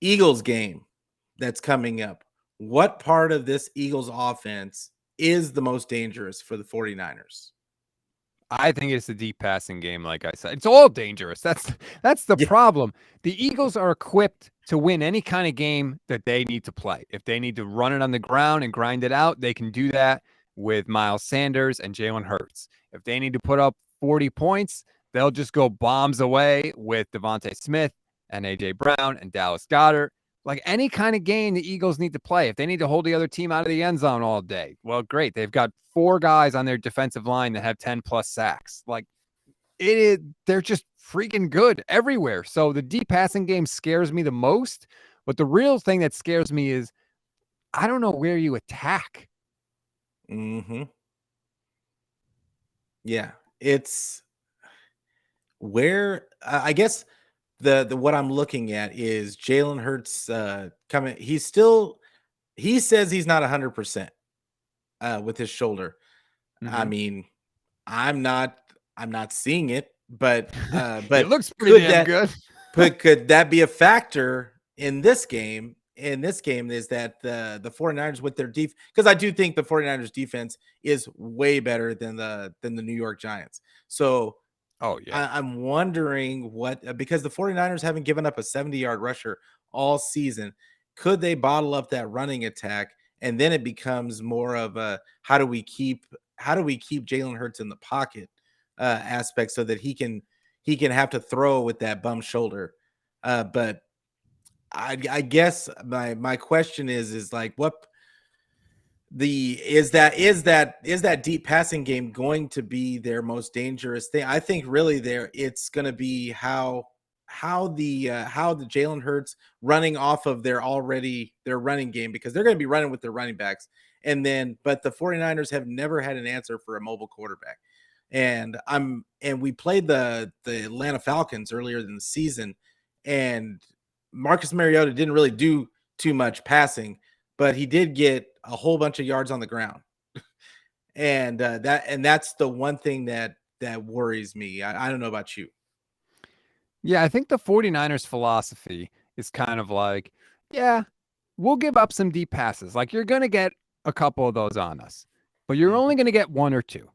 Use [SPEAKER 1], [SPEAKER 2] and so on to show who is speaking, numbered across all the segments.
[SPEAKER 1] Eagles game that's coming up. What part of this Eagles offense is the most dangerous for the 49ers?
[SPEAKER 2] I think it's the deep passing game, like I said. It's all dangerous. That's the
[SPEAKER 1] Yeah.
[SPEAKER 2] problem. The Eagles are equipped to win any kind of game that they need to play. If they need to run it on the ground and grind it out, they can do that with Miles Sanders and Jalen Hurts. If they need to put up 40 points, they'll just go bombs away with Devontae Smith and A.J. Brown and Dallas Goedert. Like any kind of game the Eagles need to play. If they need to hold the other team out of the end zone all day, well, great. They've got 4 guys on their defensive line that have 10 plus sacks. Like it is, they're just freaking good everywhere. So the deep passing game scares me the most. But the real thing that scares me is I don't know where you attack.
[SPEAKER 1] Mm-hmm. Yeah. It's where I guess the what I'm looking at is Jalen Hurts coming. He says he's not 100% with his shoulder. I
[SPEAKER 2] Mm-hmm.
[SPEAKER 1] mean, I'm not I'm not seeing it, but
[SPEAKER 2] It
[SPEAKER 1] but
[SPEAKER 2] looks pretty
[SPEAKER 1] could
[SPEAKER 2] damn
[SPEAKER 1] that
[SPEAKER 2] good.
[SPEAKER 1] could that be a factor in this game? In this game is that the 49ers with their defense, because I do think the 49ers defense is way better than the New York Giants. So
[SPEAKER 2] Oh, yeah.
[SPEAKER 1] I'm wondering what because the 49ers haven't given up a 70-yard rusher all season. Could they bottle up that running attack? And then it becomes more of a how do we keep Jalen Hurts in the pocket aspect so that he can have to throw with that bum shoulder. But I guess my question is like what the is that deep passing game going to be their most dangerous thing? I think really there it's going to be how the Jalen Hurts running off of their running game, because they're going to be running with their running backs, and then but the 49ers have never had an answer for a mobile quarterback. And we played the Atlanta Falcons earlier in the season, and Marcus Mariota didn't really do too much passing, but he did get a whole bunch of yards on the ground. And that's the one thing that worries me. I don't know about you.
[SPEAKER 2] Yeah, I think the 49ers philosophy is kind of like, yeah, we'll give up some deep passes. Like you're going to get a couple of those on us, but you're
[SPEAKER 1] Mhm.
[SPEAKER 2] only going to get 1 or 2.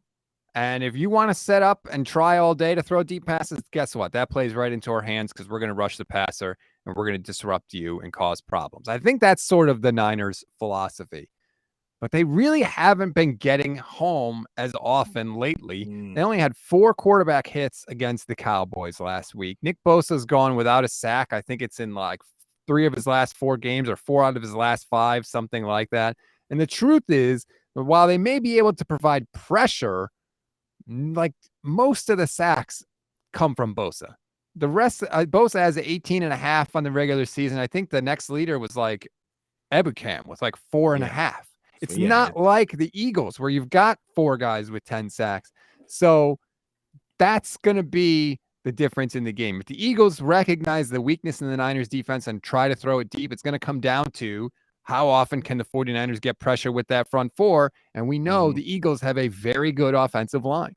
[SPEAKER 2] And if you want to set up and try all day to throw deep passes, guess what? That plays right into our hands because we're going to rush the passer and we're going to disrupt you and cause problems. I think that's sort of the Niners' philosophy. But they really haven't been getting home as often lately.
[SPEAKER 1] Mm.
[SPEAKER 2] They only had 4 quarterback hits against the Cowboys last week. Nick Bosa's gone without a sack. I think it's in like 3 of his last 4 games or 4 out of his last 5, something like that. And the truth is, while they may be able to provide pressure, like most of the sacks come from Bosa. The rest, Bosa has 18 and a half on the regular season. I think the next leader was like Ebukam with like four and a
[SPEAKER 1] Yeah.
[SPEAKER 2] half.
[SPEAKER 1] So
[SPEAKER 2] It's
[SPEAKER 1] yeah,
[SPEAKER 2] not like the Eagles where you've got 4 guys with 10 sacks. So that's going to be the difference in the game. If the Eagles recognize the weakness in the Niners defense and try to throw it deep, it's going to come down to how often can the 49ers get pressure with that front 4? And we know
[SPEAKER 1] mhm.
[SPEAKER 2] the Eagles have a very good offensive line.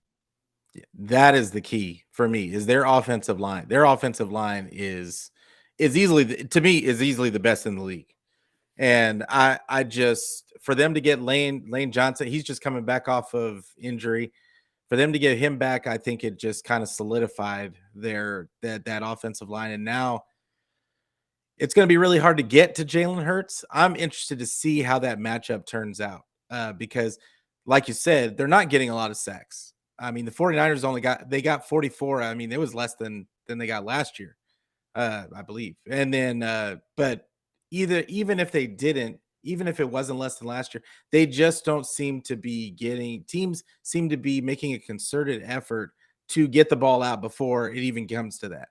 [SPEAKER 1] That is the key for me is their offensive line. Their offensive line is easily to me is easily the best in the league. And I just for them to get Lane Johnson, he's just coming back off of injury. For them to get him back, I think it just kind of solidified that offensive line. And now it's going to be really hard to get to Jalen Hurts. I'm interested to see how that matchup turns out because, like you said, they're not getting a lot of sacks. I mean, the 49ers they got 44. I mean, it was less than they got last year, I believe. And then, but even if they didn't, even if it wasn't less than last year, they just don't seem to be getting teams seem to be making a concerted effort to get the ball out before it even comes to that.